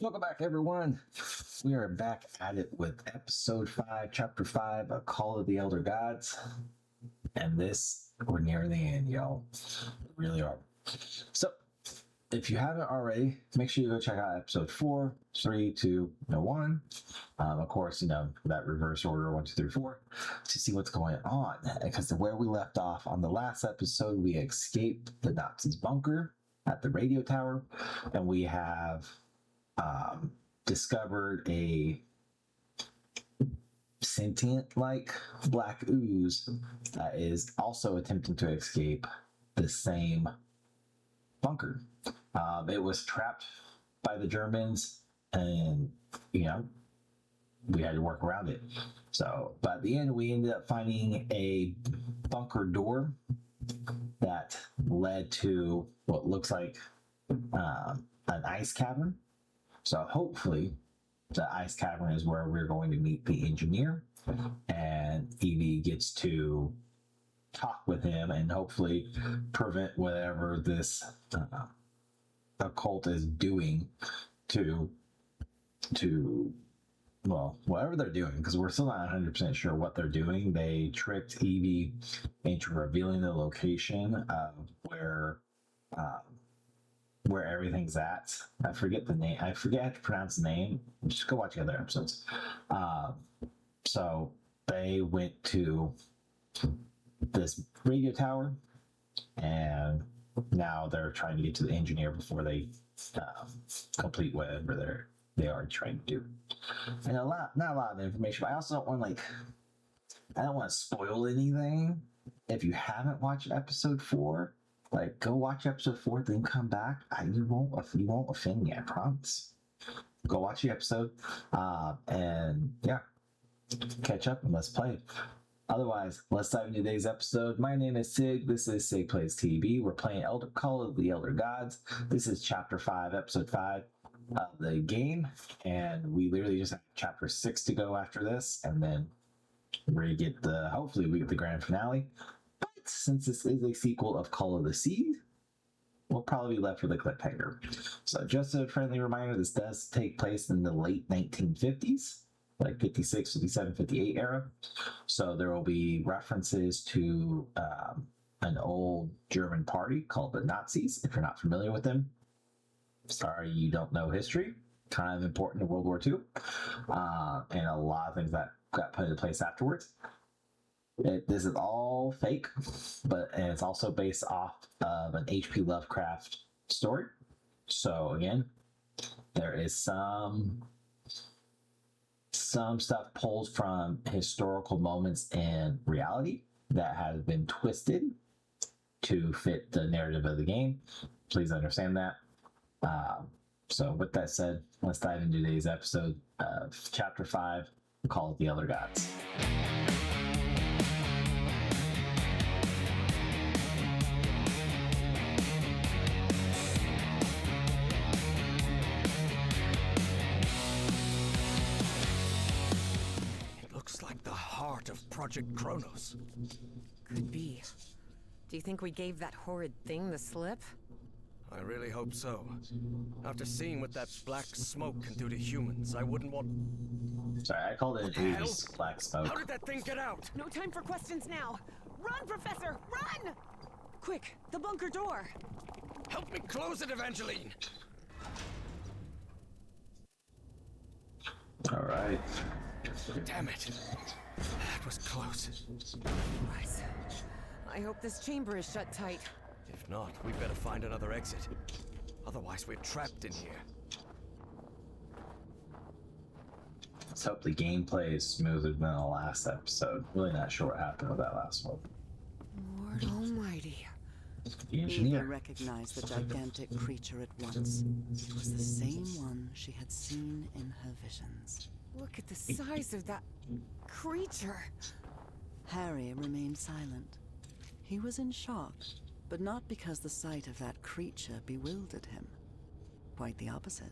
Welcome back, everyone. We are back at it with episode 5, chapter 5, A Call of the Elder Gods. And we're near the end, y'all. We really are. So, if you haven't already, make sure you go check out episode 4, 3, 2, 1. Of course, that reverse order 1, 2, 3, 4 to see what's going on. Because where we left off on the last episode, we escaped the Nazis' bunker at the radio tower, and we have discovered a sentient-like black ooze that is also attempting to escape the same bunker. It was trapped by the Germans, and we had to work around it. So, but at the end, we ended up finding a bunker door that led to what looks like an ice cavern. So hopefully the ice cavern is where we're going to meet the engineer, and Evie gets to talk with him and hopefully prevent whatever this occult is doing to whatever they're doing, because we're still not 100% sure what they're doing. They tricked Evie into revealing the location of where everything's at. I forget the name. I forget how to pronounce the name. Just go watch the other episodes. So they went to this radio tower, and now they're trying to get to the engineer before they complete whatever they are trying to do. And not a lot of information, but I also don't want to spoil anything. If you haven't watched episode 4, go watch episode 4, then come back. You won't offend me, I promise. Go watch the episode, and catch up and let's play. Otherwise, let's dive into today's episode. My name is Sig. This is Sig Plays TV. We're playing Call of the Elder Gods. This is chapter 5, episode 5 of the game, and we literally just have chapter 6 to go after this, and then hopefully we get the grand finale. But since this is a sequel of Call of the Sea, we'll probably be left with a cliffhanger. So just a friendly reminder, this does take place in the late 1950s, like 56, 57, 58 era. So there will be references to an old German party called the Nazis, if you're not familiar with them. Sorry, you don't know history. Kind of important in World War II. And a lot of things that got put into place afterwards. This is all fake, and it's also based off of an H.P. Lovecraft story. So again, there is some stuff pulled from historical moments in reality that has been twisted to fit the narrative of the game. Please understand that. So with that said, let's dive into today's episode of Chapter 5, Call of the Elder Gods. It looks like the heart of Project Kronos. Could be. Do you think we gave that horrid thing the slip? I really hope so. After seeing what that black smoke can do to humans, I wouldn't want... Sorry, I called it black smoke. How did that thing get out? No time for questions now! Run, Professor! Run! Quick, the bunker door! Help me close it, Evangeline! Alright. Damn it. That was close. Right. I hope this chamber is shut tight. If not, we better find another exit. Otherwise, we're trapped in here. Let's hope the gameplay is smoother than the last episode. Really not sure what happened with that last one. Lord Almighty. The Evie engineer. recognized the gigantic creature at once. It was the same one she had seen in her visions. Look at the size of that creature. Harry remained silent. He was in shock, but not because the sight of that creature bewildered him. Quite the opposite.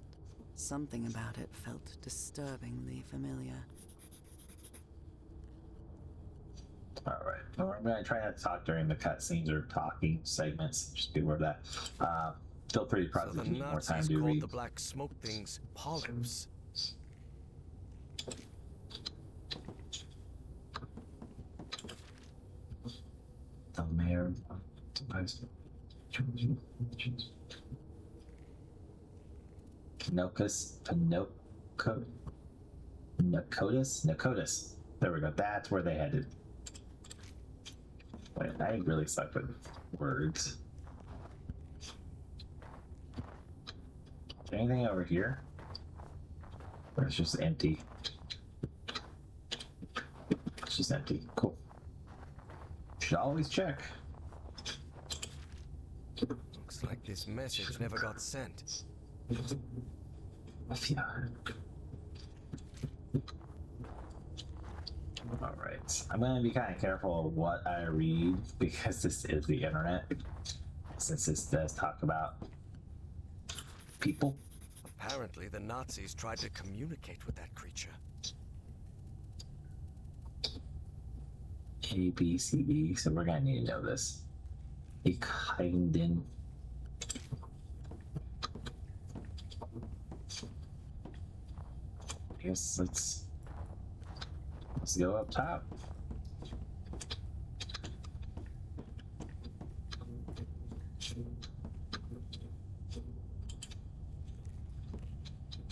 Something about it felt disturbingly familiar. Alright. Well, I'm going to try not to talk during the cutscenes or talking segments. Just be aware of that. Still pretty So probably the need more time Nazis to called read. the black smoke things polyps. The mayor. Nokotis. There we go. That's where they headed. Wait, I really suck with words. Is there anything over here? Or it's just empty? It's just empty. Cool. Should always check. Looks like this message never got sent. Yeah. Alright. I'm gonna be kind of careful of what I read because this is the internet. Since this does talk about people. Apparently, the Nazis tried to communicate with that creature. A, B, C, D. So we're gonna need to know this. Ikainden. I guess let's go up top.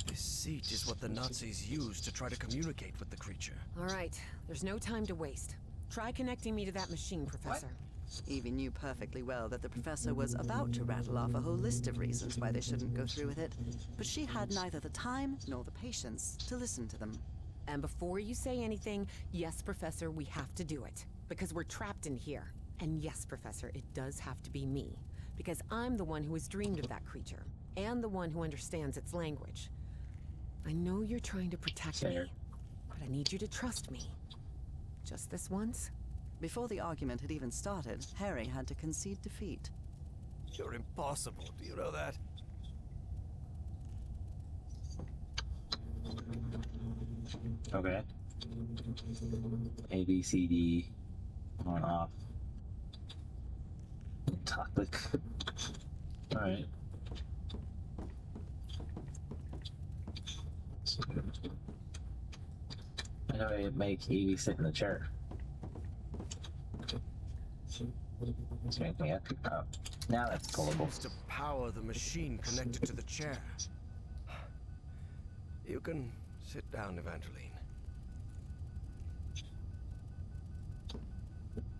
This seat is what the Nazis used to try to communicate with the creature. All right, there's no time to waste. Try connecting me to that machine, Professor. Evie knew perfectly well that the professor was about to rattle off a whole list of reasons why they shouldn't go through with it, but she had neither the time nor the patience to listen to them. And before you say anything, yes, Professor, we have to do it. Because we're trapped in here. And yes, Professor, it does have to be me. Because I'm the one who has dreamed of that creature. And the one who understands its language. I know you're trying to protect me, but I need you to trust me. Just this once? Before the argument had even started, Harry had to concede defeat. You're impossible, do you know that? Okay. A, B, C, D. On, off. Topic. Alright. I know I make Evie sit in the chair. Is there anything I could now that's pullable. Seems to power the machine connected to the chair. You can sit down, Evangeline.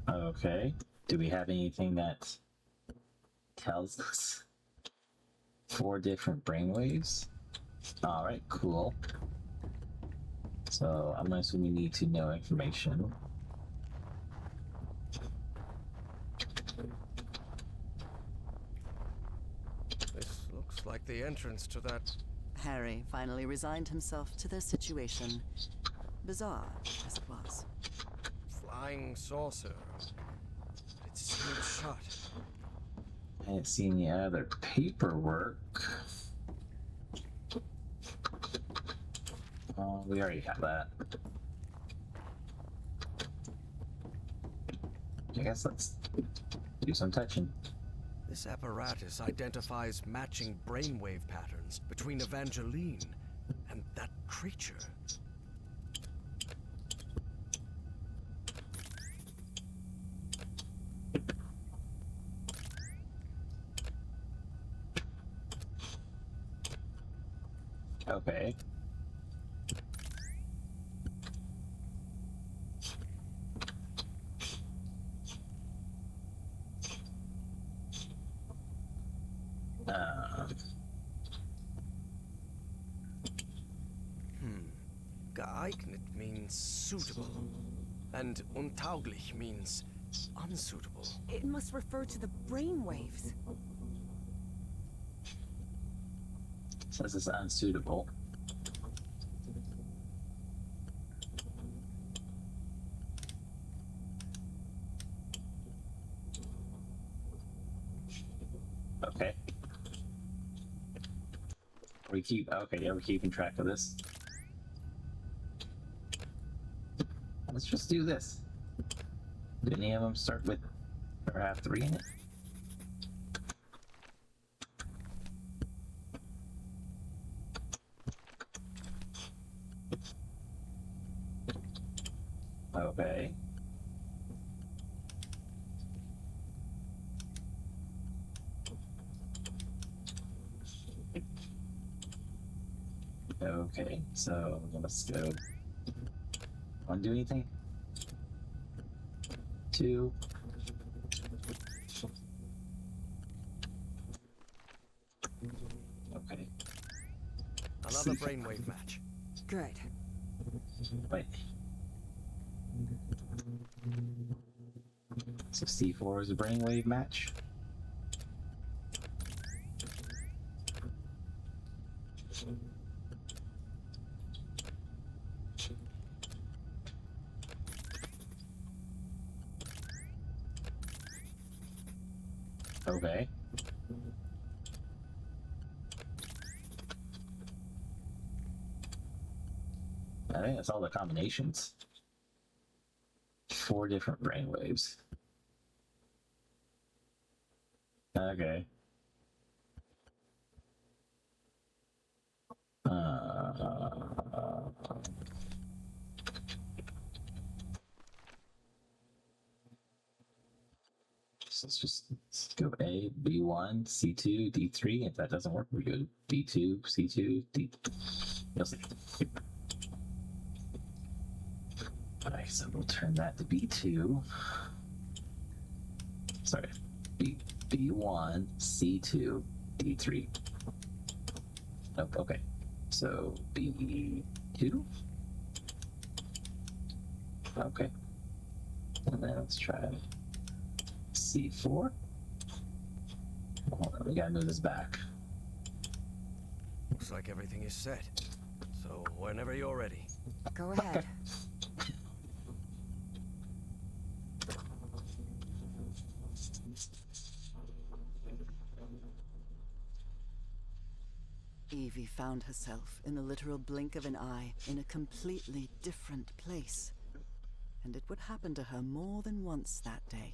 Okay. Do we have anything that tells us 4 different brainwaves? Alright, cool. So I'm assuming we need to know information. This looks like the entrance to that. Harry finally resigned himself to their situation, bizarre as it was. Flying saucer. It's sealed shut. I didn't see any other paperwork. Oh, we already have that. I guess let's do some touching. This apparatus identifies matching brainwave patterns between Evangeline and that creature. Okay. Geeignet means suitable, and untauglich means unsuitable. It must refer to the brainwaves. Says it's unsuitable. Okay. Okay, we're keeping track of this. Let's just do this. Do any of them start with or have 3 in it? Okay. Okay, so let's go. Want to do anything? 2. Okay. Another brainwave match. Good. Wait. So C4 is a brainwave match. Okay. I think that's all the combinations. 4 different brainwaves. Okay. So let's go A, B1, C2, D3. If that doesn't work, we go D2, C2, D. Yes. Alright, so we'll turn that to B2. Sorry, B1, C2, D3. Nope, okay. So B2. Okay. And then let's try C4. Hold on, we gotta move this back. Looks like everything is set. So whenever you're ready. Go ahead. Evie found herself in the literal blink of an eye in a completely different place. And it would happen to her more than once that day.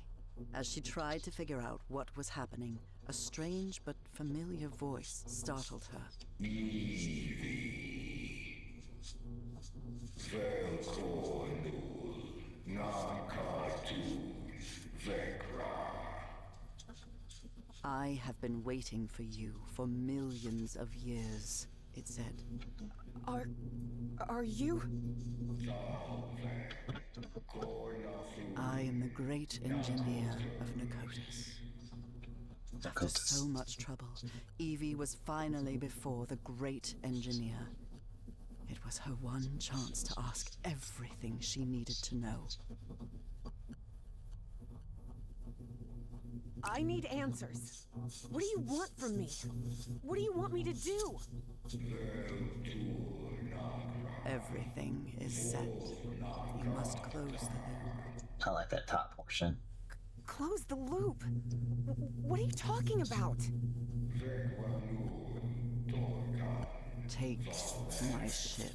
As she tried to figure out what was happening, a strange but familiar voice startled her. Evie. Velkornul. Nakartu. Vekra. I have been waiting for you for millions of years, it said. Are you? I am the great engineer of Nakotis. After so much trouble, Evie was finally before the great engineer. It was her one chance to ask everything she needed to know. I need answers. What do you want from me? What do you want me to do? Everything is set. You must close the loop. I like that top portion. Close the loop? What are you talking about? Take my ship.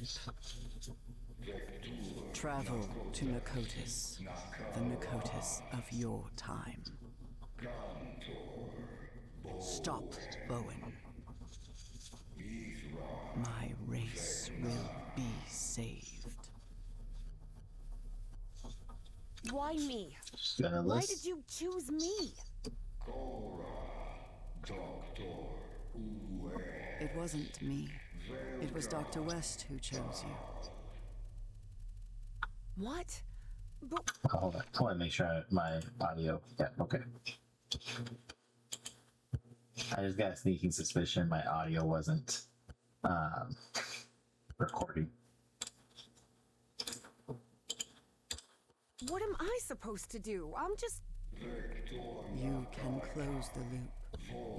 Travel to Nakotis, the Nakotis of your time. Stop, Bowen. My race will be saved. Why me? Gonna Why list. did you choose me? It wasn't me. It was Dr. West who chose you. What? But Oh, hold on. I want to make sure my audio. Yeah, okay. I just got a sneaking suspicion my audio wasn't recording. what am I supposed to do? I'm just... You can close the loop.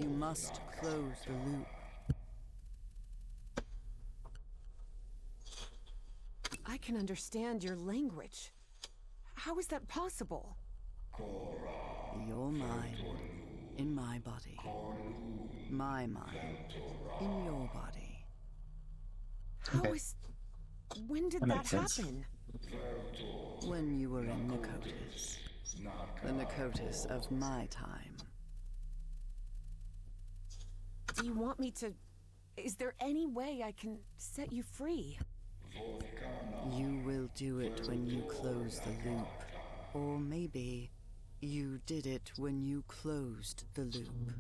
You must close the loop. I can understand your language. How is that possible? Your mind in my body. My mind in your body. How Okay. is... When did That that makes sense. happen? When you were in Nakotis. The Nakotis of my time. Do you want me to... Is there any way I can set you free? You will do it when you close the loop. Or maybe you did it when you closed the loop.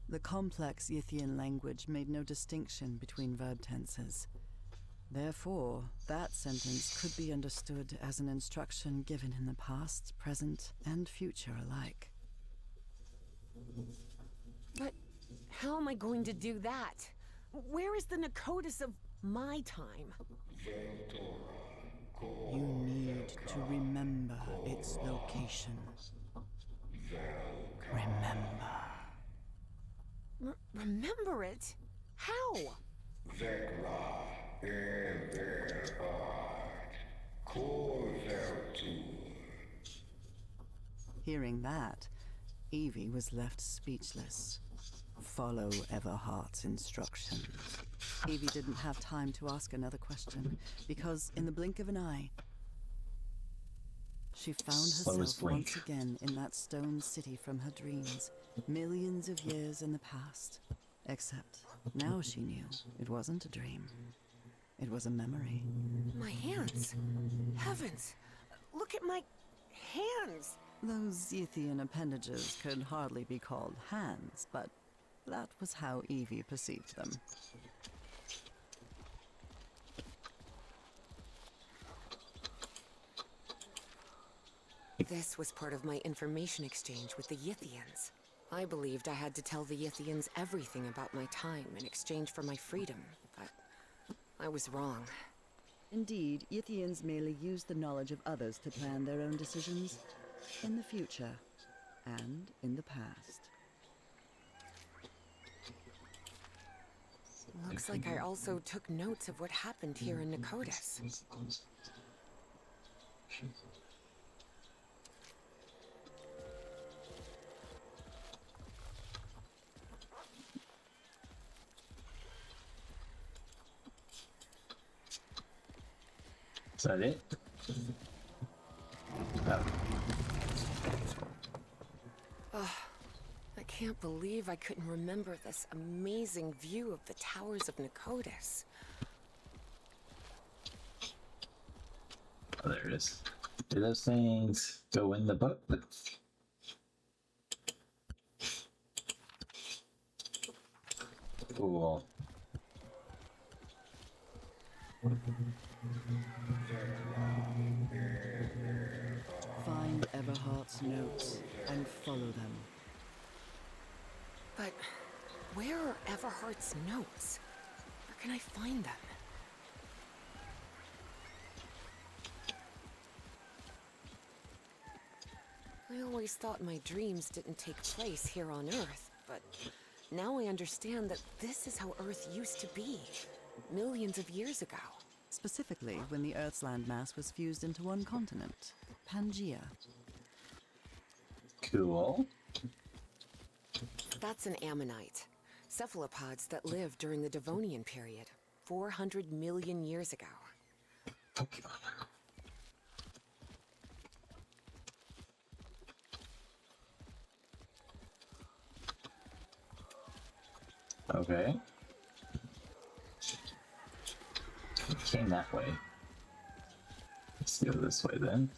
The complex Yithian language made no distinction between verb tenses. Therefore, that sentence could be understood as an instruction given in the past, present, and future alike. But how am I going to do that? Where is the Nakotis of my time? You need to remember its location. Remember. Remember it? How? Vecra, Everhart, Hearing that, Evie was left speechless. Follow Everhart's instructions. Evie didn't have time to ask another question, because in the blink of an eye, she found herself once again in that stone city from her dreams, millions of years in the past. Except now she knew it wasn't a dream. It was a memory. My hands. Heavens. Look at my hands. Those Yithian appendages could hardly be called hands, but that was how Evie perceived them. This was part of my information exchange with the Yithians. I believed I had to tell the Yithians everything about my time in exchange for my freedom, but I was wrong. Indeed, Yithians merely use the knowledge of others to plan their own decisions in the future and in the past. Looks like I also took notes of what happened here in Nakotis. Is that it? Oh. I can't believe I couldn't remember this amazing view of the towers of Nakotis. Oh, there it is. Do those things go in the book? Cool. Find Everhart's notes and follow them. But where are Everhart's notes? Where can I find them? I always thought my dreams didn't take place here on Earth, but now I understand that this is how Earth used to be, millions of years ago. Specifically, when the Earth's landmass was fused into one continent, Pangaea. Cool. That's an ammonite. Cephalopods that lived during the Devonian period, 400 million years ago. Pokemon. Okay. Came that way. Let's go this way then.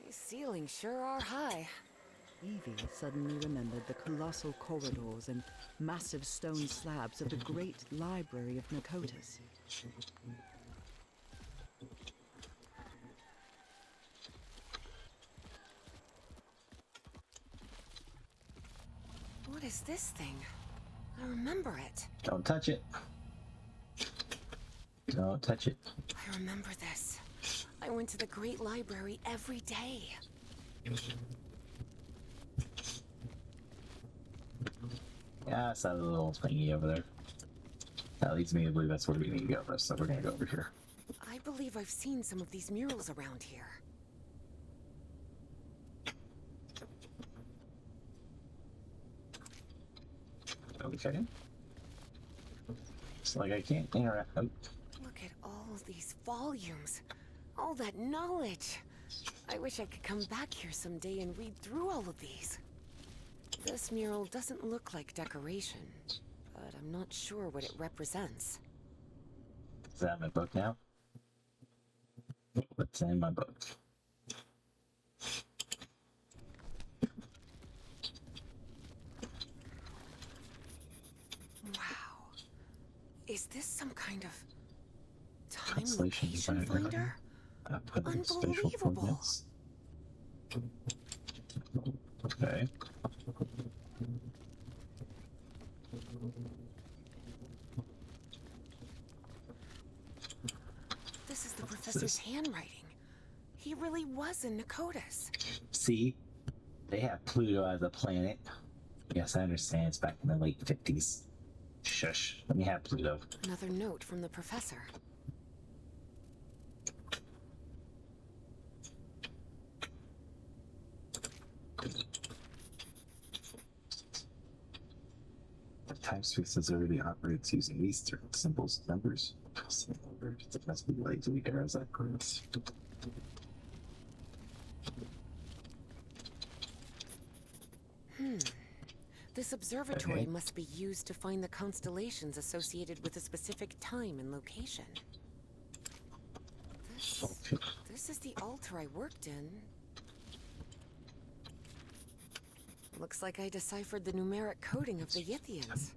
These ceilings sure are high. Evie suddenly remembered the colossal corridors and massive stone slabs of the great library of Nakotis. What is this thing? I remember it. Don't touch it. Don't touch it. I remember this. I went to the Great Library every day. Yeah, I saw the little thingy over there. That leads me to believe that's where we need to go, so we're gonna go over here. I believe I've seen some of these murals around here. Okay. It's like I can't interact. Oh. Look at all these volumes. All that knowledge. I wish I could come back here someday and read through all of these. This mural doesn't look like decoration, but I'm not sure what it represents. Is that my book now? What's in my book? Wow. Is this some kind of time Translation location by finder? spatial Unbelievable. coordinates. Okay. This is the professor's handwriting. He really was in Nakotas. See? They have Pluto as a planet. Yes, I understand. It's back in the late 50s. Shush. Let me have Pluto. Another note from the professor. Time space already operates using these certain symbols and numbers. It must be related to the eras I crossed. This observatory Okay. must be used to find the constellations associated with a specific time and location. This is the altar I worked in. Looks like I deciphered the numeric coding of the Yithians.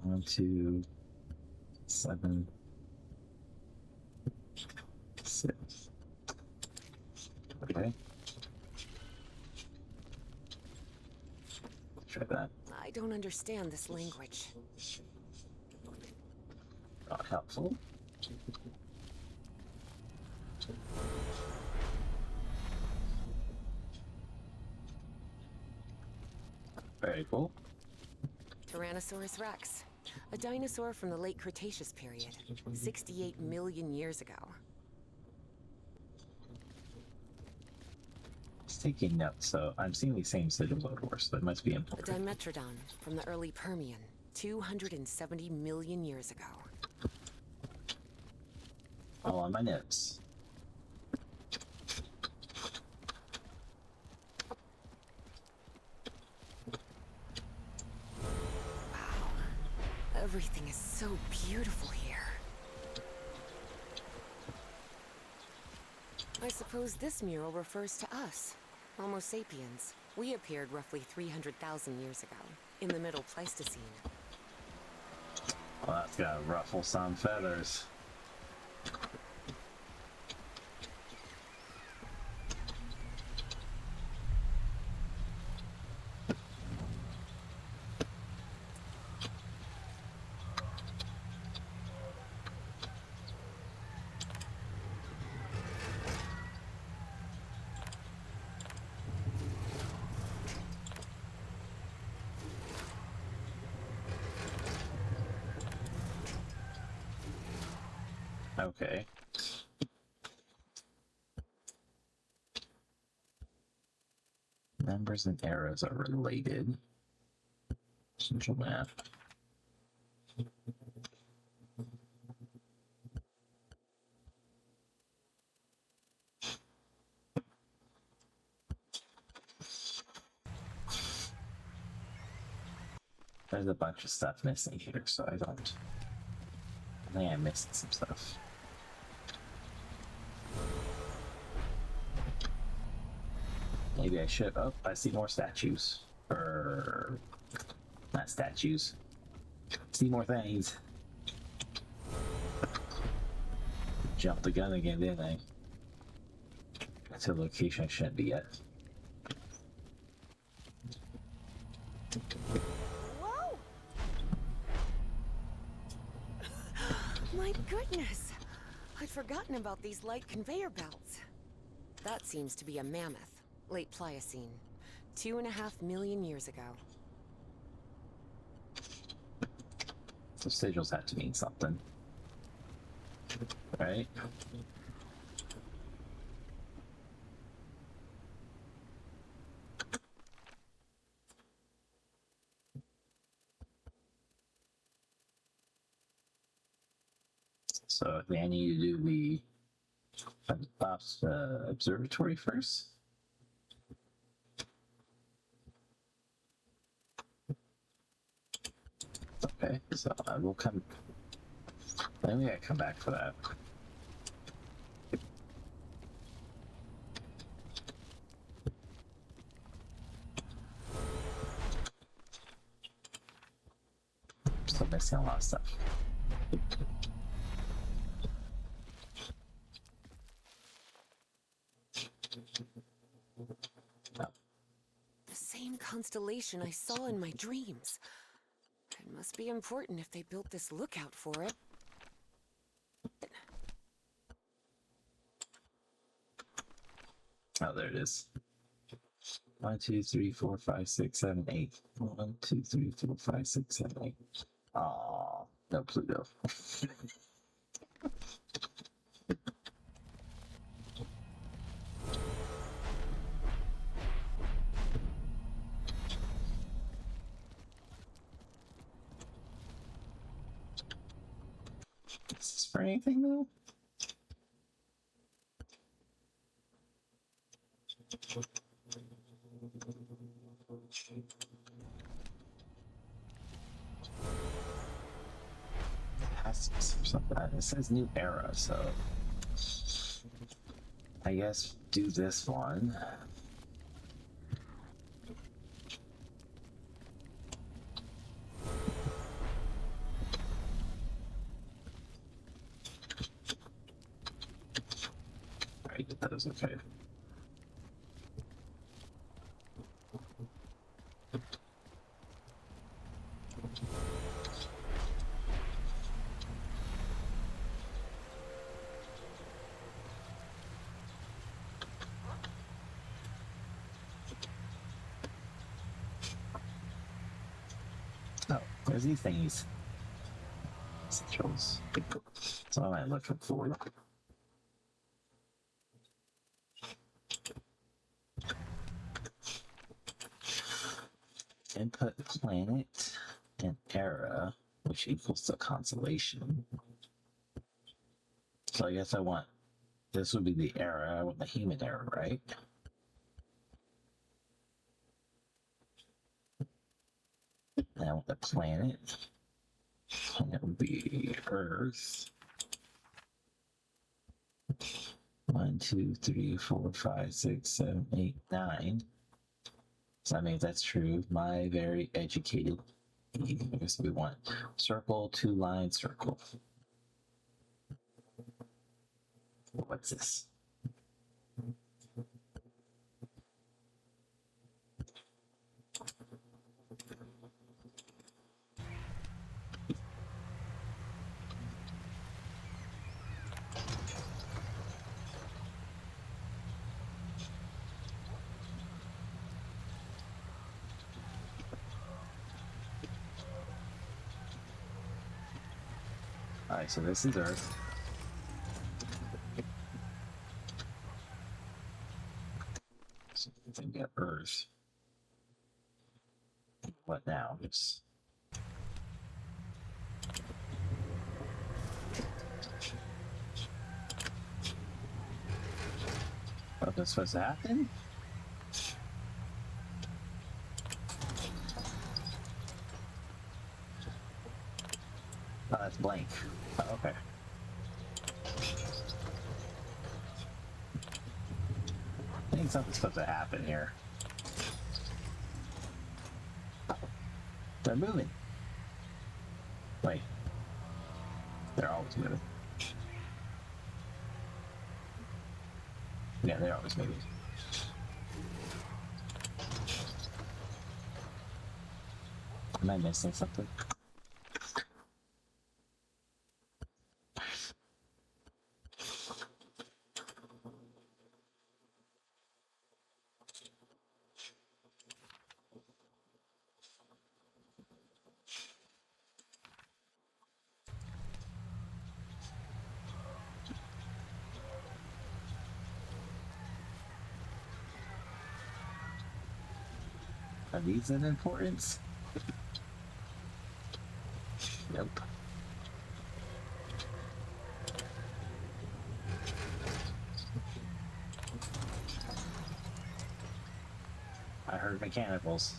1, 2, 7, 6. Okay. Try that. I don't understand this language. Not helpful. Very cool. Tyrannosaurus rex. A dinosaur from the late Cretaceous period, 68 million years ago. Just taking notes, so I'm seeing these same sigils over course, so it must be A important. Dimetrodon from the early Permian, 270 million years ago. All on my notes. Everything is so beautiful here. I suppose this mural refers to us, Homo sapiens. We appeared roughly 300,000 years ago, in the Middle Pleistocene. Well, that's gotta ruffle some feathers. Okay. Numbers and eras are related. Central map. There's a bunch of stuff missing here, so I think I missed some stuff. Maybe I should. Oh, I see more statues. Or not statues. See more things. Jumped the gun again, didn't I? That's a location I shouldn't be at. Whoa! My goodness! I'd forgotten about these light conveyor belts. That seems to be a mammoth, late Pliocene, 2.5 million years ago. So sigils have to mean something. Right? So I need to do the observatory first. Okay, so I will come. Maybe I come back for that. Still missing a lot of stuff. The same constellation I saw in my dreams. It must be important if they built this lookout for it. Oh, there it is. 1, 2, 3, 4, 5, 6, 7, 8. 1, 2, 3, 4, 5, 6, 7, 8. Aw, no Pluto. Is this for anything though? Has to be something. It says new era, so I guess do this one. Alright, that was okay. Oh, there's these thingies. Essentials. So I might look for. Input planet and era, which equals the constellation. So I guess I want, this would be the era. I want the human era, right? And I want the planet. And it would be Earth. 1, 2, 3, 4, 5, 6, 7, 8, 9. So that means that's true. My very educated. I guess we want circle, 2-line circle. What's this? Alright, so this is Earth. So we get Earth. What now? Just what was supposed to happen? Oh, that's blank. Oh, okay. I think something's supposed to happen here. They're moving. Wait. They're always moving. Yeah, they're always moving. Am I missing something? Are these of importance? Nope. I heard mechanicals.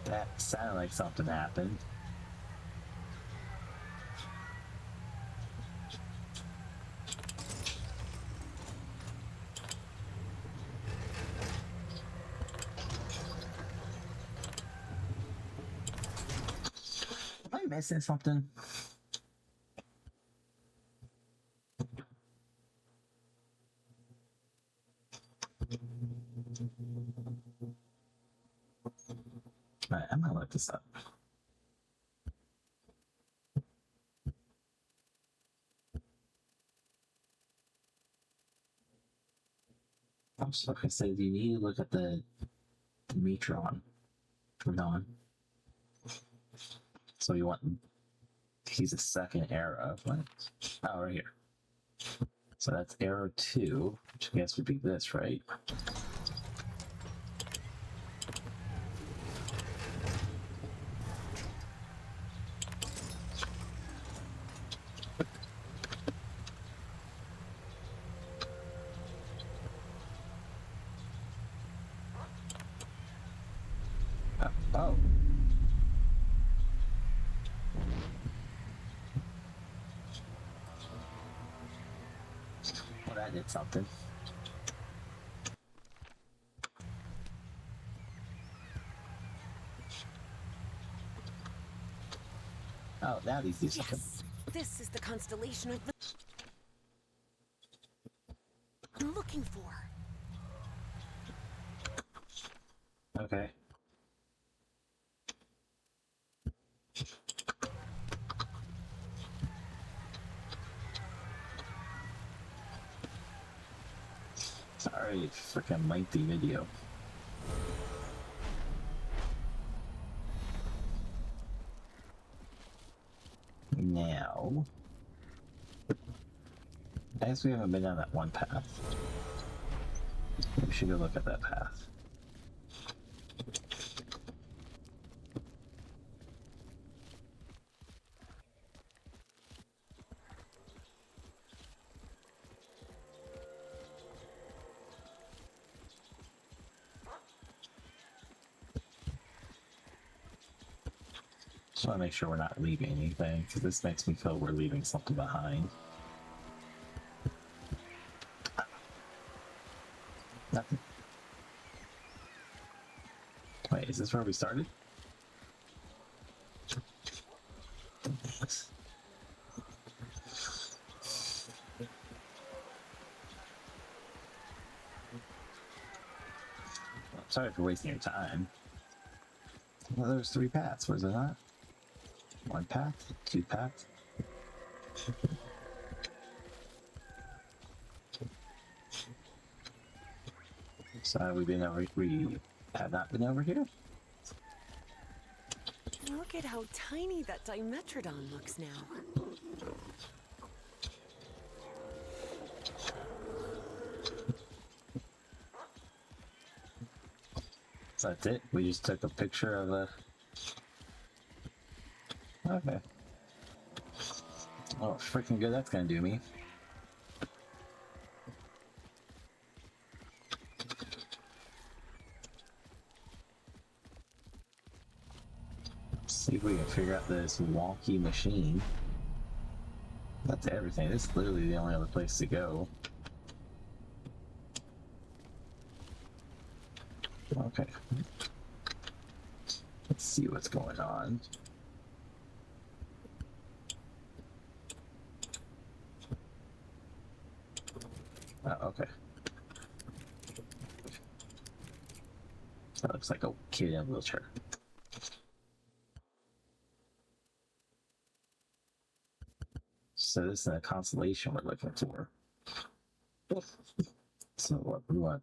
That sounded like something happened. Am I missing something? Alright, I'm gonna look this up. Also, like I said, you need to look at the Metron for Dawn. So you want, he's a second era. What? Oh, right here. So that's era 2, which I guess would be this, right? Oh. Well, that did something. Oh, now these do something. Yes! This is the constellation I'm looking for. Okay. Sorry, freaking lengthy video. Now, I guess we haven't been down that one path. We should go look at that path. Just want to make sure we're not leaving anything, because this makes me feel we're leaving something behind. Nothing. Wait, is this where we started? Sorry for wasting your time. Well, there's 3 paths, was it not? 1 path, 2 paths. So have we been over? We have not been over here. Look at how tiny that Dimetrodon looks now. So that's it? We just took a picture of a... Okay. Oh, freaking good that's gonna do me. Let's see if we can figure out this wonky machine. That's everything. This is literally the only other place to go. Okay. Let's see what's going on. Oh, okay. That looks like a kid in a wheelchair. So this is a constellation we're looking for. So what we want?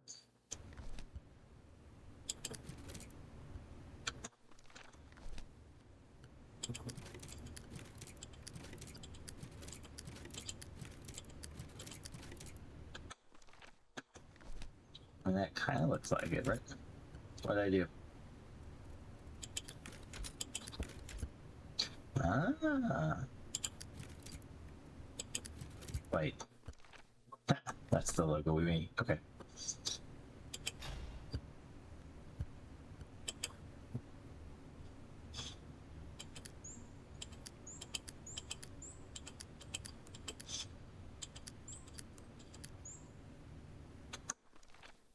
And that kind of looks like it, right? What did I do? Ah. Wait. That's the logo we made. Okay.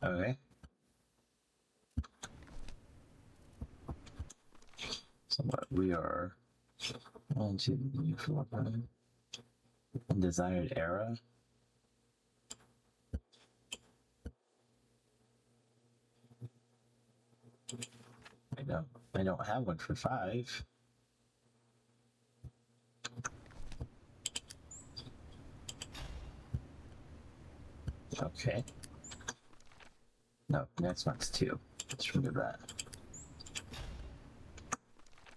Okay. So what we are 1, 2, 3, 4, 5. Desired era. I don't have one for 5. Okay. No, next one's 2. Let's remove that.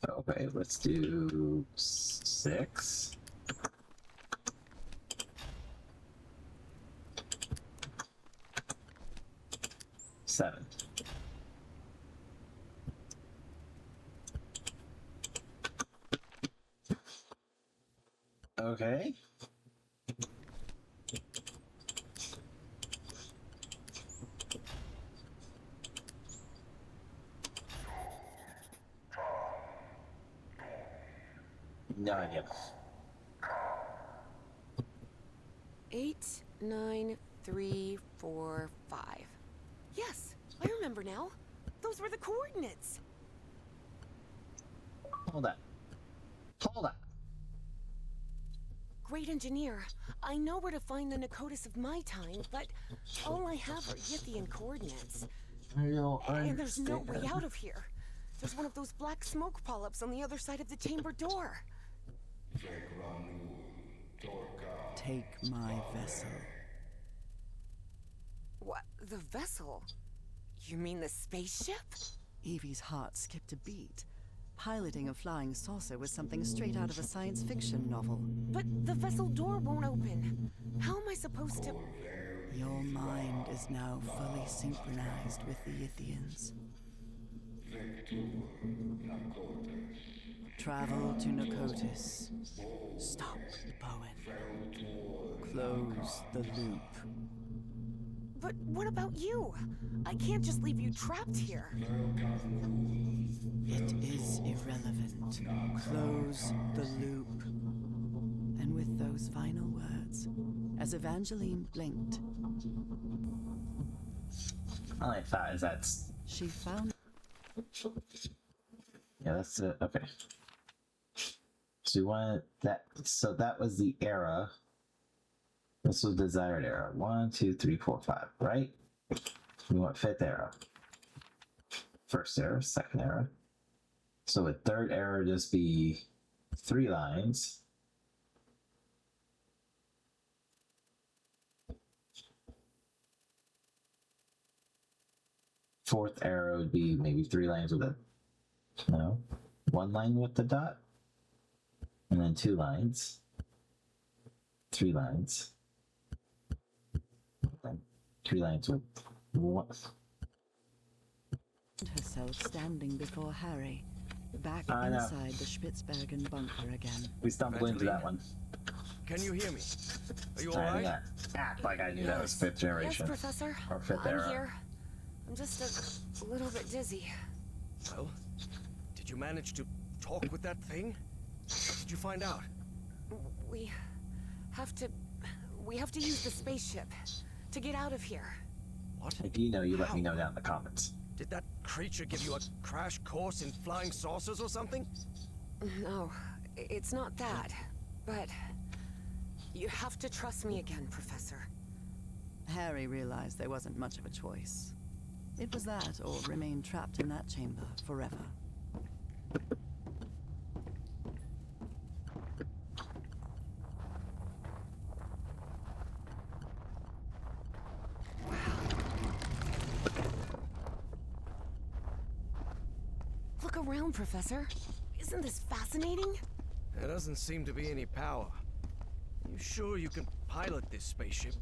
Okay, let's do 6. 7. Okay. No idea. 8, 9, 3, 4, 5. Yes, I remember now. Those were the coordinates. Hold on. Hold on. Great engineer. I know where to find the Nakotis of my time, but all I have are Yithian coordinates. And there's no way out of here. There's one of those black smoke polyps on the other side of the chamber door. Take my vessel. What? The vessel? You mean the spaceship? Evie's heart skipped a beat. Piloting a flying saucer was something straight out of a science fiction novel. But the vessel door won't open. How am I supposed to... Your mind is now fully synchronized with the Yithians. Travel to Nakotis. Stop Bowen. Close the loop. But what about you? I can't just leave you trapped here. It is irrelevant. Close the loop. And with those final words, as Evangeline blinked, All I thought is that's... she found... Yeah, that's it. Okay. So you want that... So that was the era. This was desired era. 1, 2, 3, 4, 5, right? We want 5th era. 1st era, 2nd era. So would 3rd era just be 3 lines? Fourth era would be maybe 3 lines with a... No? 1 line with the dot? And then 2 lines. 3 lines. 3 lines with one. herself standing before Harry, back I know. inside the Spitzbergen bunker again. We stumbled into that one. Can you hear me? Are you I alright? act like I knew that was 5th generation. Yes, Professor. Or 5th I'm era. here. I'm just a little bit dizzy. Well, did you manage to talk with that thing? What did you find out? We have to use the spaceship to get out of here. What? If you know, you let me know down in the comments. Did that creature give you a crash course in flying saucers or something? No, it's not that. But you have to trust me again, Professor. Harry realized there wasn't much of a choice. It was that or remain trapped in that chamber forever. Look around, Professor. Isn't this fascinating? There doesn't seem to be any power. You sure you can pilot this spaceship?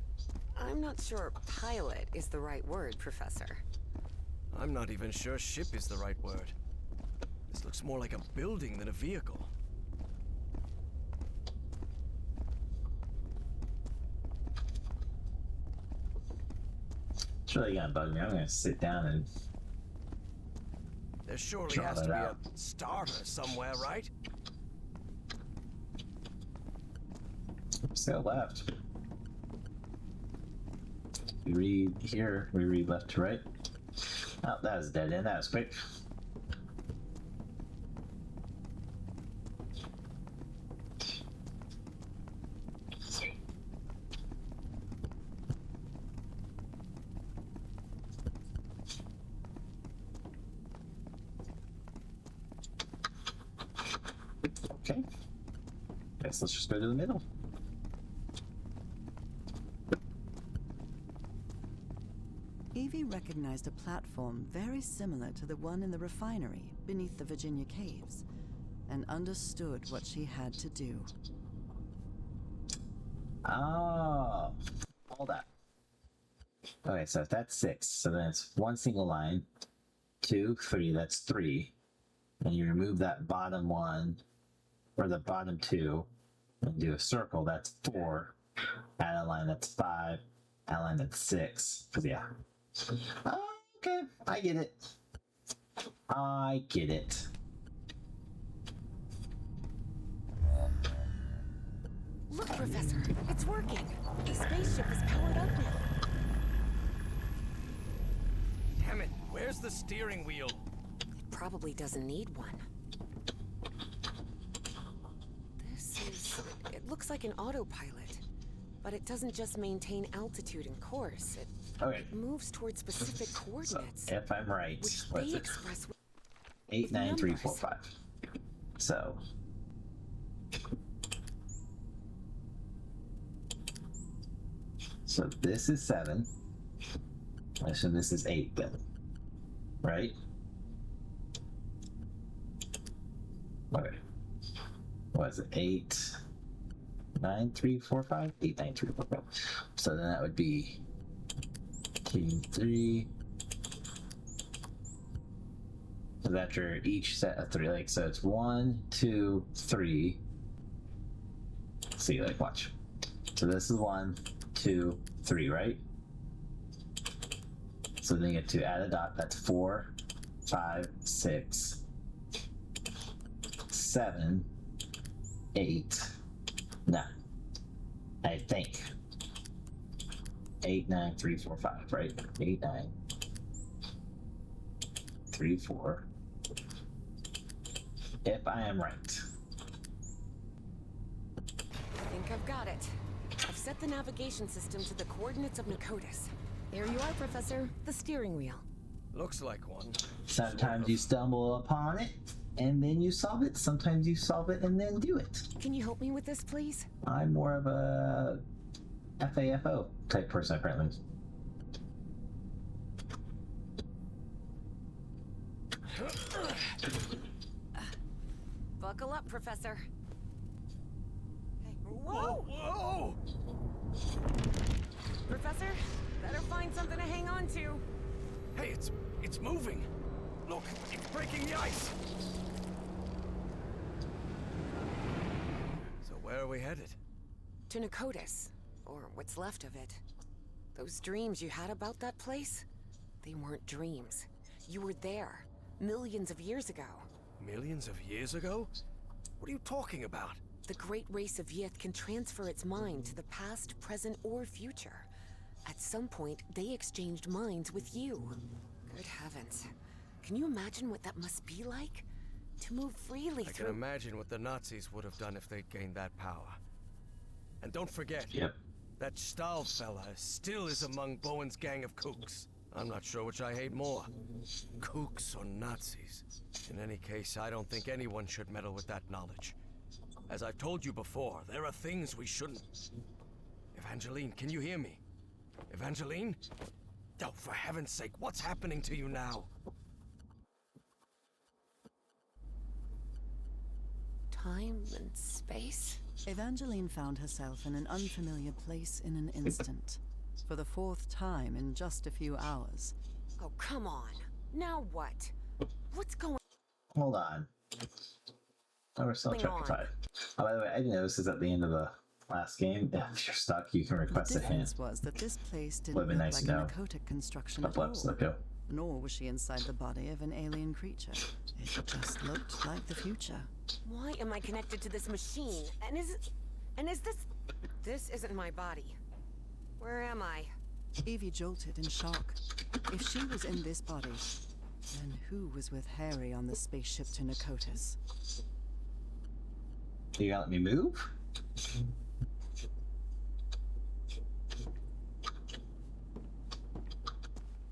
I'm not sure pilot is the right word, Professor. I'm not even sure ship is the right word. This looks more like a building than a vehicle. It's really gonna bug me. I'm gonna sit down and There surely Draw has to that be out. a starter somewhere, right? still left. We read here, we read left to right. Oh, that was a dead end. That was quick. Okay. Guess let's just go to the middle. Evie recognized a platform very similar to the one in the refinery beneath the Virginia caves, and understood what she had to do. Oh, hold up. Okay, so if that's 6, so then it's one single line, 2, 3, that's 3. And you remove that bottom one, or the bottom 2, and do a circle, that's 4. Add a line, that's 5. Add a line, that's 6. Because, yeah. Okay, I get it. I get it. Look, Professor, it's working. The spaceship is powered up now. Damn it, where's the steering wheel? It probably doesn't need one. It looks like an autopilot, but it doesn't just maintain altitude and course. It moves towards specific coordinates. So if I'm right, which what's they it? express with 8, 9, 3, 4, numbers. 5. So this is 7. So this is 8 then, right? Okay. What is it? 8, 9, 3, 4, 5? 8, 9, 3, 4, 5. So then that would be 2, 3. So after each set of 3, like, so it's 1, 2, 3. See, like, watch. So this is 1, 2, 3, right? So then you get to add a dot. That's 4, 5, 6, 7, 8, 9. I think 8, 9, 3, 4, 5, right? 8, 9, 3, 4. If I am right. I think I've got it. I've set the navigation system to the coordinates of Nicotis. There you are, Professor. The steering wheel. Looks like one. Sometimes you stumble upon it and then you solve it. Sometimes you solve it and then do it. Can you help me with this, please? I'm more of a FAFO type person, apparently. Buckle up, Professor. Hey, Whoa! Whoa! Professor, better find something to hang on to. Hey, it's moving. Look, it's breaking the ice. So where are we headed? To Nicotis, or what's left of it. Those dreams you had about that place, they weren't dreams. You were there, millions of years ago. Millions of years ago? What are you talking about? The great race of Yith can transfer its mind to the past, present, or future. At some point, they exchanged minds with you. Good heavens. Can you imagine what that must be like? To move freely I through... can imagine what the Nazis would have done if they'd gained that power. And don't forget, Yep. that Stahl fella still is among Bowen's gang of kooks. I'm not sure which I hate more, kooks or Nazis. In any case, I don't think anyone should meddle with that knowledge. As I've told you before, there are things we shouldn't. Evangeline, can you hear me? Evangeline? Oh, for heaven's sake, what's happening to you now? Time and space? Evangeline found herself in an unfamiliar place in an instant. For the 4th time in just a few hours. Oh, come on. Now what? What's going Hold on. Oh, we're still Hang chapter on. 5. Oh, by the way, I didn't know this is at the end of the last game. If you're stuck, you can The request a hint. difference was that this place didn't Would've been look nice like to a know. narcotic construction Up at all. left, so go. Nor was she inside the body of an alien creature. It just looked like the future. Why am I connected to this machine? And is this... This isn't my body. Where am I? Evie jolted in shock. If she was in this body, then who was with Harry on the spaceship to Nakotis? You gotta let me move?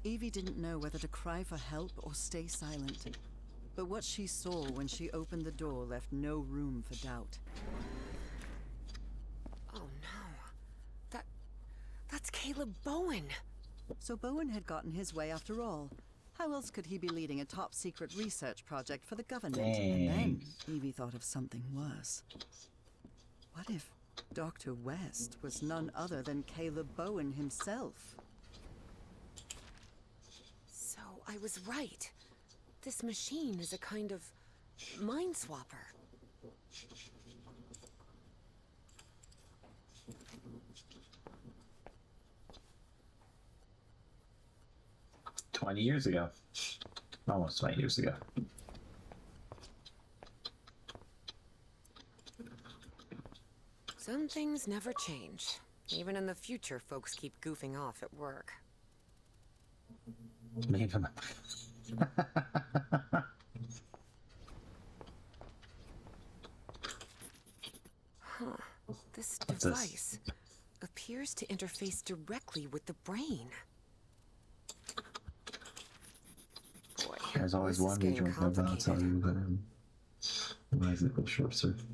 Evie didn't know whether to cry for help or stay silent. But what she saw when she opened the door left no room for doubt. Oh no. That's Caleb Bowen. So Bowen had gotten his way after all. How else could he be leading a top-secret research project for the government? Dang. And then Evie thought of something worse. What if Dr. West was none other than Caleb Bowen himself? So I was right. This machine is a kind of mind swapper. 20 years ago. Almost 20 years ago. Some things never change. Even in the future, folks keep goofing off at work. Leave him. This What's this? device appears to interface directly with the brain. Boy, There's always this is one getting regional government. I'll tell complicated. you, but why is it short circuit?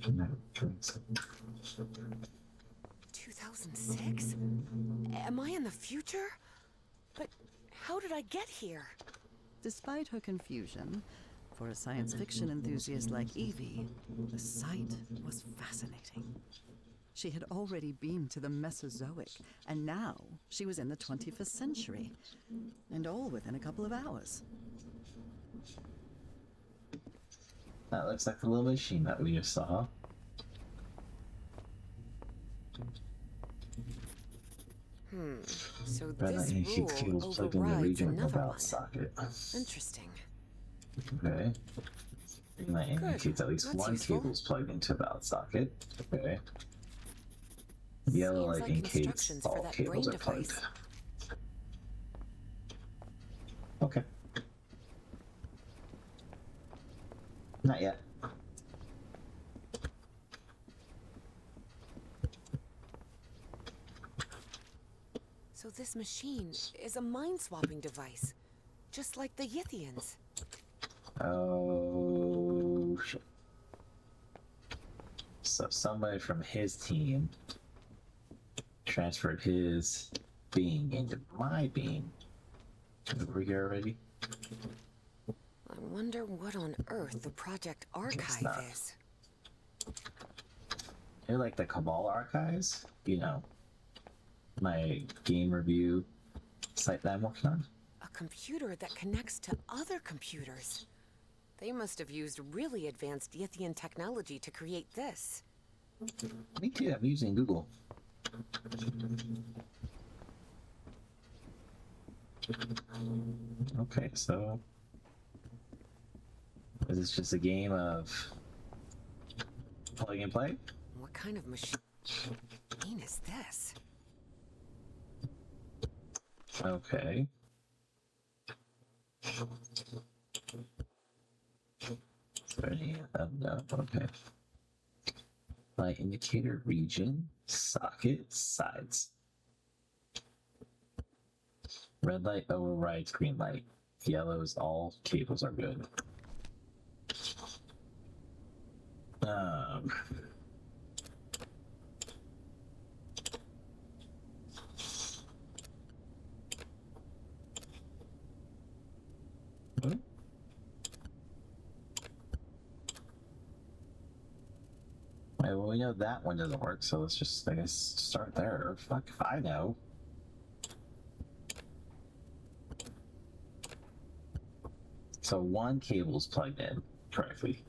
2006? Am I in the future? But how did I get here? Despite her confusion, for a science fiction enthusiast like Evie, the sight was fascinating. She had already been to the Mesozoic, and now she was in the 21st century, and all within a couple of hours. That looks like the little machine that we just saw. So Red this light keeps rule cables plugged in the overrides region another Cabal one. socket. Interesting. Okay. Green light indicates at least That's one useful. cable is plugged into a valid socket. Okay. Yellow Seems light like indicates instructions for all that cables are brain plugged. device. Okay. Not yet. So this machine is a mind-swapping device, just like the Yithians. Oh shit. So somebody from his team transferred his being into my being. Over here already? I wonder what on earth the Project not. Archive is. They're like the Cabal archives, you know, my game review site that I'm working on. A computer that connects to other computers. They must have used really advanced Yithian technology to create this. Me too, I'm using Google. Okay, so is this just a game of plug and play? What kind of machine is this? Okay. No, okay. Light indicator region, socket, sides. Red light overrides green light. Yellows, all cables are good. Um. What? Right, well, we know that one doesn't work, so let's just, I guess, start there. Fuck if I know. So one cable's plugged in correctly.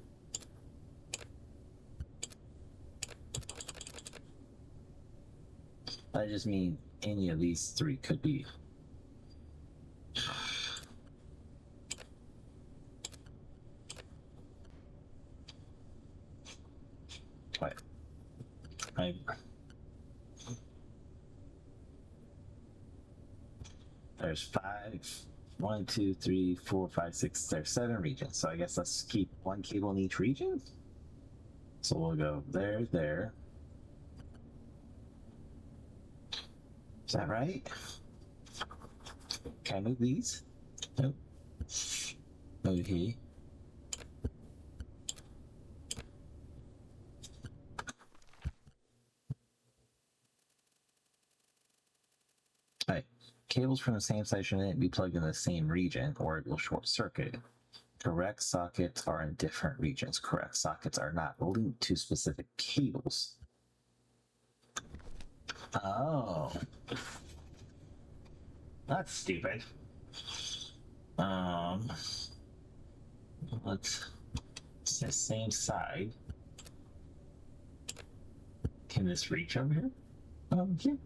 I just mean any of these three could be. Wait. there's 5, 1, 2, 3, 4, 5, 6, there's 7 regions. So I guess let's keep 1 cable in each region. So we'll go there, there. Is that right? Can I move these? Nope. Okay. Alright. Cables from the same side shouldn't be plugged in the same region or it will short circuit. Correct sockets are in different regions. Correct sockets are not linked to specific cables. Oh. That's stupid. Let's the same side. Can this reach over here? Here.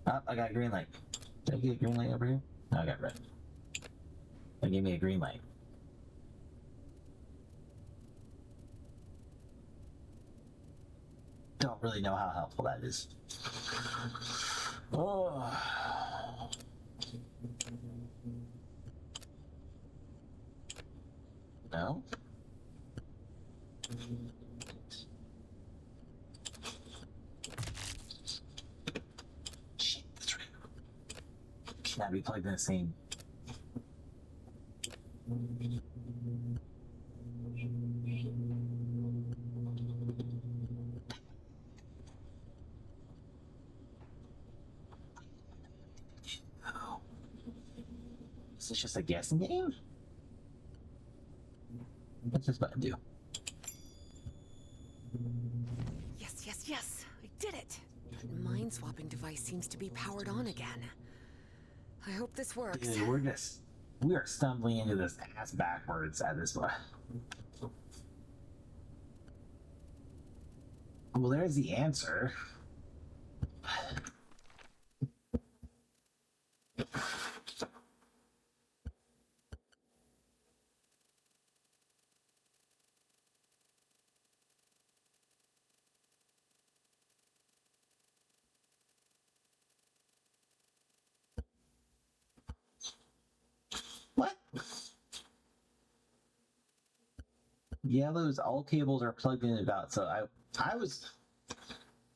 Oh, I got a green light. Did I get a green light over here? No, I got red. They gave me a green light. Don't really know how helpful that is. Oh. No? Shit, that's right. Cannot be plugged in the same. Is this just a guessing game? What's this button do? Yes, yes, yes! I did it! That mind-swapping device seems to be powered on again. I hope this works. Dude, we are stumbling into this ass backwards at this point. Well, there's the answer. What? Yellow's all cables are plugged in about, so I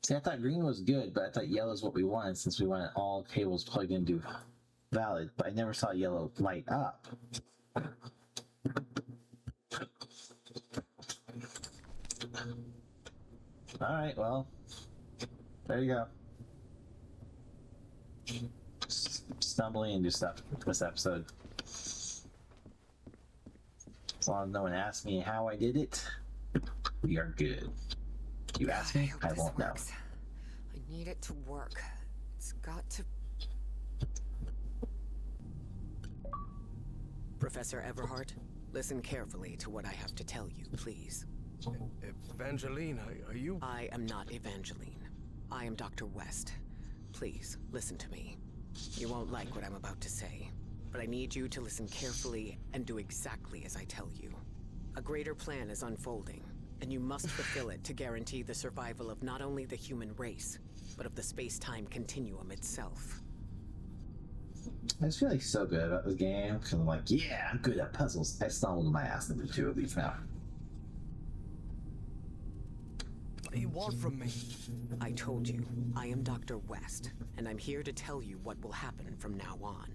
thought green was good, but I thought yellow's what we wanted since we wanted all cables plugged into valid, but I never saw yellow light up. Alright, well, there you go. Stumbling into stuff this episode. As long as no one asks me how I did it, we are good. You ask me, I won't know. I need it to work. It's got to... Professor Everhart, listen carefully to what I have to tell you, please. Evangeline, are you... I am not Evangeline. I am Dr. West. Please, listen to me. You won't like what I'm about to say, but I need you to listen carefully and do exactly as I tell you. A greater plan is unfolding, and you must fulfill it to guarantee the survival of not only the human race, but of the space-time continuum itself. I just feel like so good about this game, because I'm like, yeah, I'm good at puzzles. I stumbled my ass into 2 of these now. What do you want from me? I told you, I am Dr. West, and I'm here to tell you what will happen from now on.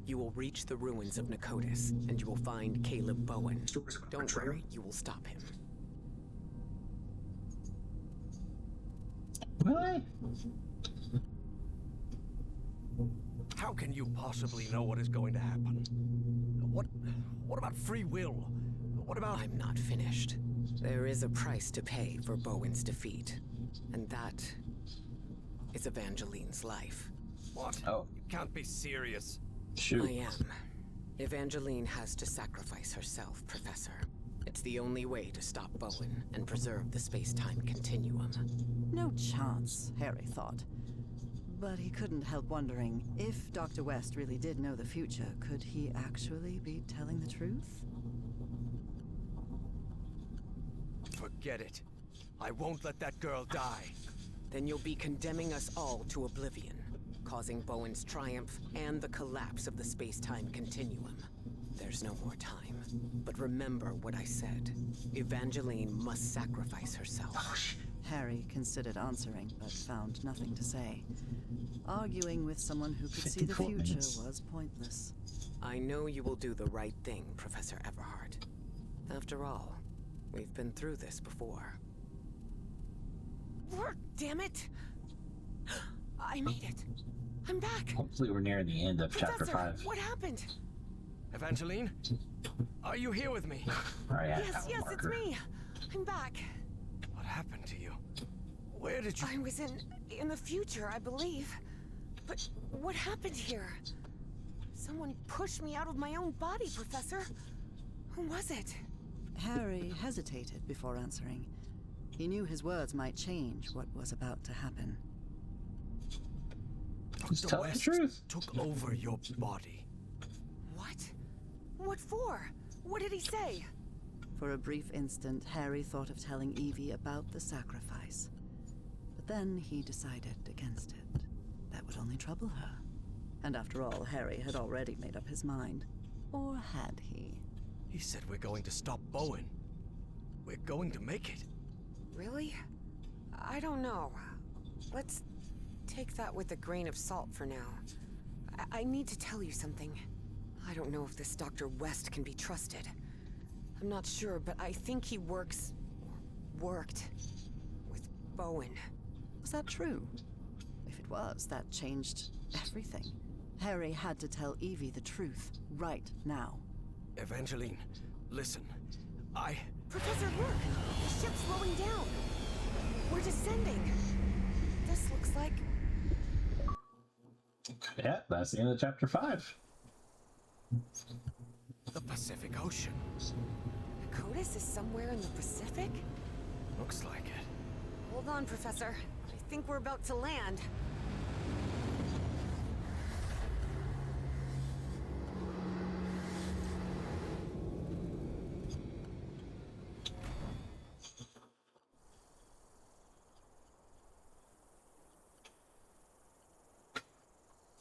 You will reach the ruins of Nicotis, and you will find Caleb Bowen. Don't worry, you will stop him. Really? How can you possibly know what is going to happen? What about free will? What about... I'm not finished. There is a price to pay for Bowen's defeat, and that is Evangeline's life. What? Oh. You can't be serious. Shoot. I am. Evangeline has to sacrifice herself, Professor. It's the only way to stop Bowen and preserve the space-time continuum. No chance, Harry thought. But he couldn't help wondering, if Dr. West really did know the future, could he actually be telling the truth? Forget it. I won't let that girl die. then you'll be condemning us all to oblivion, causing Bowen's triumph and the collapse of the space-time continuum. There's no more time. But remember what I said. Evangeline must sacrifice herself. Harry considered answering, but found nothing to say. Arguing with someone who could see the 54 future minutes. was pointless. I know you will do the right thing, Professor Everhart. After all, we've been through this before. Work, damn it! I made it. I'm back. Hopefully we're near the end of chapter Professor, 5. what happened? Evangeline? Are you here with me? Alright, Yes, it's me. I'm back. What happened to you? Where did you... I was in the future, I believe. But what happened here? Someone pushed me out of my own body, Professor. Who was it? Harry hesitated before answering. He knew his words might change what was about to happen. Just Dr. tell the West truth. took over your body. What? What for? What did he say? For a brief instant, Harry thought of telling Evie about the sacrifice. But then he decided against it. That would only trouble her. And after all, Harry had already made up his mind. Or had he? He said we're going to stop Bowen. We're going to make it. Really? I don't know. Let's take that with a grain of salt for now. I need to tell you something. I don't know if this Dr. West can be trusted. I'm not sure, but I think he worked with Bowen. Was that true? If it was, that changed everything. Harry had to tell Evie the truth, right now. Evangeline, listen. Professor, look! The ship's slowing down. We're descending. This looks like... Yeah, that's the end of chapter 5. The Pacific Ocean. Codis is somewhere in the Pacific? Looks like it. Hold on, Professor. I think we're about to land.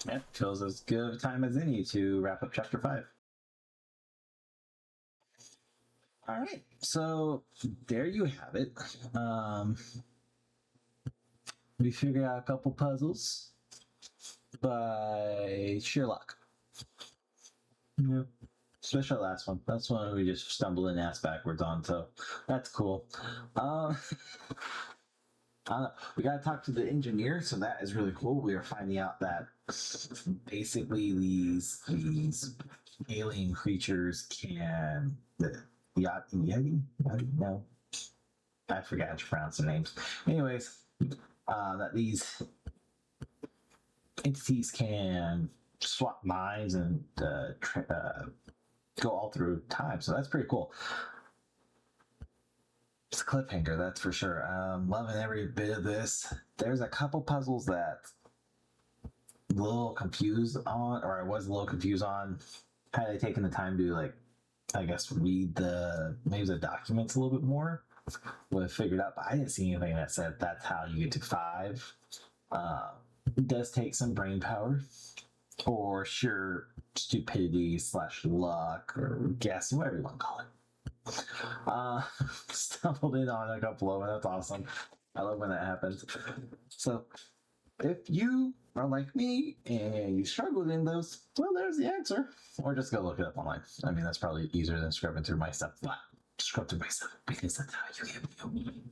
Yeah, feels as good of a time as any to wrap up chapter 5. All right, so there you have it. We figured out a couple puzzles by sheer luck. Yeah, especially the last one. That's one we just stumbled and ass backwards on, so that's cool. We gotta talk to the engineer, so that is really cool. We are finding out that basically these alien creatures can Yeti? No, I forgot to pronounce their names. Anyways, that these entities can swap minds and go all through time. So that's pretty cool. It's a cliffhanger, that's for sure. Loving every bit of this. There's a couple puzzles that I'm a little confused on, or I was a little confused on. Had I taken the time to, like, I guess, read maybe the documents a little bit more, would have figured out, but I didn't see anything that said that's how you get to 5. It does take some brain power, or sure stupidity / luck, or guess, whatever you want to call it. Stumbled in on a couple of them. That's awesome. I love when that happens. So if you are like me and you struggled in those, well, there's the answer. Or just go look it up online. I mean, that's probably easier than scrubbing through my stuff. But scrub through my stuff because that's how you get me.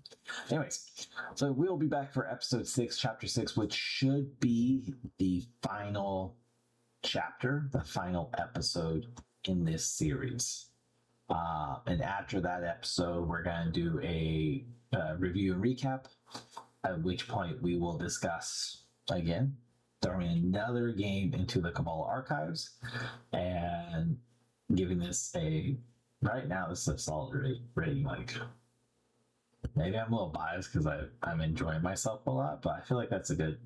Anyways, so we'll be back for episode 6, chapter 6, which should be the final chapter, the final episode in this series. And after that episode, we're going to do a review and recap, at which point we will discuss, again, throwing another game into the Cabal archives and giving this right now, this is a solid rating. Like, maybe I'm a little biased because I'm enjoying myself a lot, but I feel like that's a good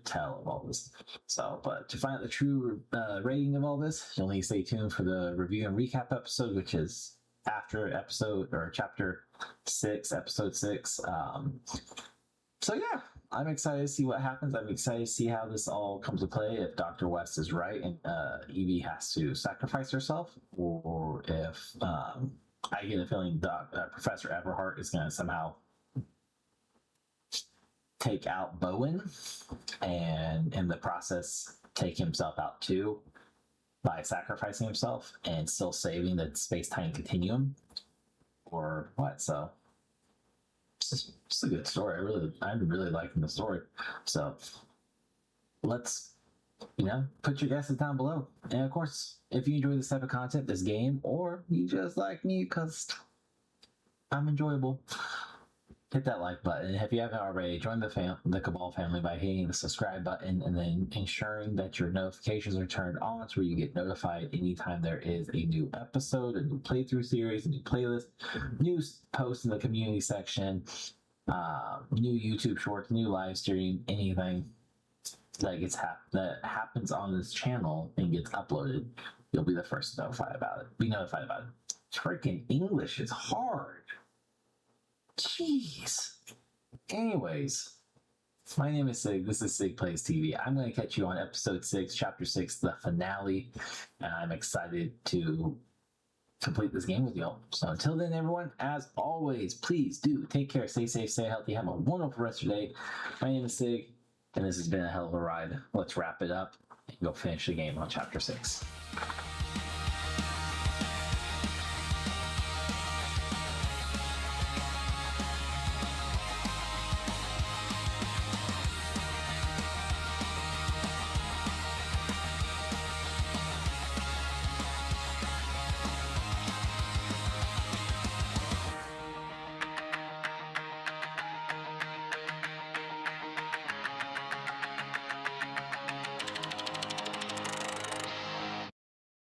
tell of all this. So, but to find out the true rating of all this, you'll need to stay tuned for the review and recap episode, which is after episode or chapter 6, episode 6. So yeah, I'm excited to see what happens. I'm excited to see how this all comes to play. If Dr. West is right and Evie has to sacrifice herself, or if I get a feeling Professor Everhart is going to somehow take out Bowen and in the process take himself out too by sacrificing himself and still saving the space-time continuum, or what. So it's a good story. I'm really liking the story. So let's, put your guesses down below. And of course, if you enjoy this type of content, this game, or you just like me because I'm enjoyable, hit that like button. If you haven't already, join the Cabal family by hitting the subscribe button and then ensuring that your notifications are turned on so you get notified anytime there is a new episode, a new playthrough series, a new playlist, new posts in the community section, new YouTube shorts, new live stream, anything that happens on this channel and gets uploaded, you'll be the first to be notified about it. Freaking English is hard. Jeez. Anyways, my name is Sig. This is Sig Plays TV. I'm going to catch you on episode 6, chapter 6, the finale. And I'm excited to complete this game with y'all. So until then, everyone, as always, please do take care, stay safe, stay healthy, have a wonderful rest of your day. My name is Sig, and this has been a hell of a ride. Let's wrap it up and go finish the game on chapter 6.